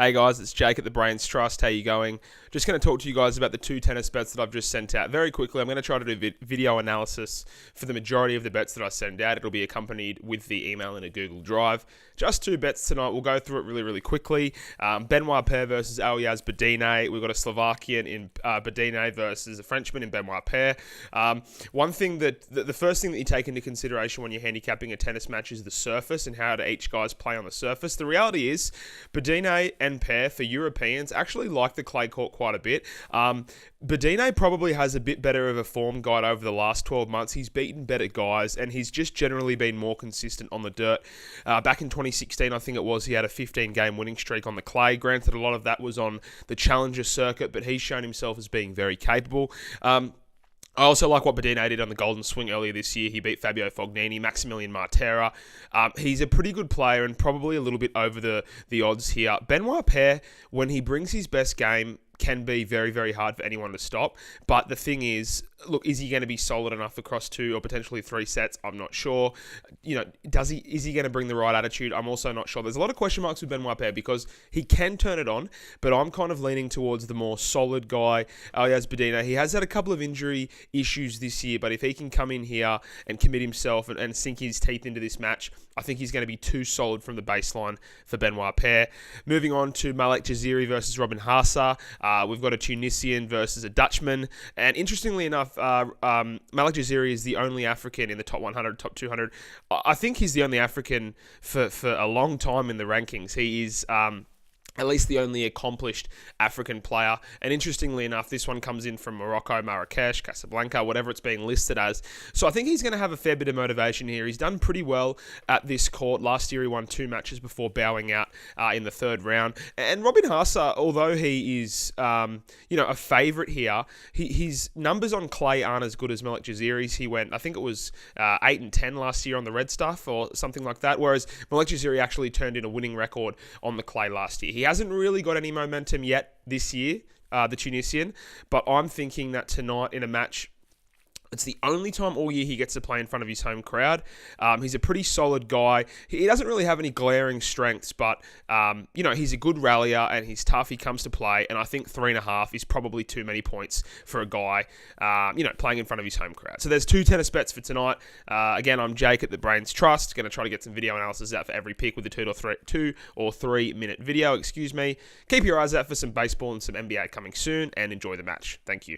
Hey guys, it's Jake at the Brains Trust. How you going? Just going to talk to you guys about the two tennis bets that I've just sent out. Very quickly, I'm going to try to do video analysis for the majority of the bets that I send out. It'll be accompanied with the email in a Google Drive. Just two bets tonight. We'll go through it really quickly. Benoit Paire versus Aljaz Bedene. We've got a Slovakian in Bedene versus a Frenchman in Benoit Paire. One thing the first thing that you take into consideration when you're handicapping a tennis match is the surface and how do each guys play on the surface. The reality is Bedene and Paire for Europeans actually like the clay court quite a bit. Bedene probably has a bit better of a form guide over the last 12 months. He's beaten better guys and he's just generally been more consistent on the dirt. Back in 2016, I think it was, he had a 15-game winning streak on the clay. Granted, a lot of that was on the Challenger circuit, but he's shown himself as being very capable. I also like what Bedene did on the Golden Swing earlier this year. He beat Fabio Fognini, Maximilian Martera. He's a pretty good player and probably a little bit over the odds here. Benoit Paire, when he brings his best game, can be very hard for anyone to stop. But the thing is, look, is he going to be solid enough across 2 or potentially 3 sets? I'm not sure. Is he going to bring the right attitude? I'm also not sure. There's a lot of question marks with Benoit Paire because he can turn it on, but I'm kind of leaning towards the more solid guy, Aljaz Bedene. He has had a couple of injury issues this year, but if he can come in here and commit himself and sink his teeth into this match, I think he's going to be too solid from the baseline for Benoit Paire. Moving on to Malek Jaziri versus Robin Haase. We've got a Tunisian versus a Dutchman. And interestingly enough, Malek Jaziri is the only African in the top 100, top 200. I think he's the only African for a long time in the rankings. He is at least the only accomplished African player. And interestingly enough, this one comes in from Morocco, Marrakech, Casablanca, whatever it's being listed as. So I think he's going to have a fair bit of motivation here. He's done pretty well at this court. Last year he won 2 matches before bowing out in the 3rd round. And Robin Haase, although he is a favourite here, his numbers on clay aren't as good as Malek Jaziri's. He went, I think it was 8 and 10 last year on the red stuff or something like that, whereas Malek Jaziri actually turned in a winning record on the clay last year. He hasn't really got any momentum yet this year, the Tunisian, but I'm thinking that tonight in a match, it's the only time all year he gets to play in front of his home crowd. He's a pretty solid guy. He doesn't really have any glaring strengths, but, he's a good rallier and he's tough. He comes to play, and I think 3.5 is probably too many points for a guy, playing in front of his home crowd. So there's 2 tennis bets for tonight. Again, I'm Jake at the Brains Trust. Going to try to get some video analysis out for every pick with a 2 or 3 minute video. Keep your eyes out for some baseball and some NBA coming soon, and enjoy the match. Thank you.